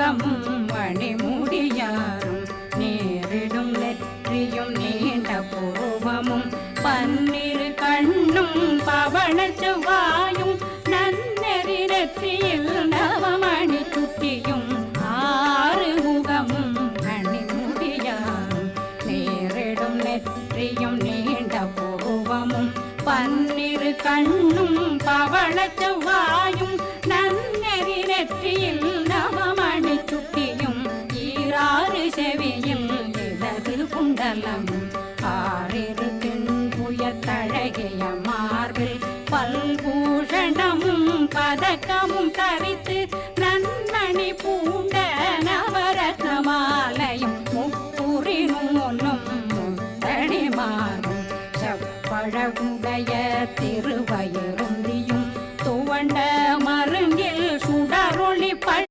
முகமும் மணிமுடியாரும் நேரிடும் நெற்றியும் நீண்ட பூர்வமும் பன்னிரு கண்ணும் பவள செவ்வாயும் நன்னெறி நெற்றியில் நவமணி சுட்டியும் ஆறு முகமும் மணிமுடியாரும் நேரிடும் நெற்றியும் நீண்ட பூர்வமும் பன்னிரு கண்ணும் பவள செவ்வாயும் நன்னெறி நெற்றியில் நவமணி சுட்டியும் ஈராறு செவியில் இடது குண்டலமும் ஆறிரு தென்புயத்தழகிய மார்பில் பல்பூஷணமும் பதக்கமும் தரித்து நன்மணி பூண்ட நவரத்ன மாலையும் முப்புரி நூலும் முத்தணி மாறும் செப்பழகுடைய திருவய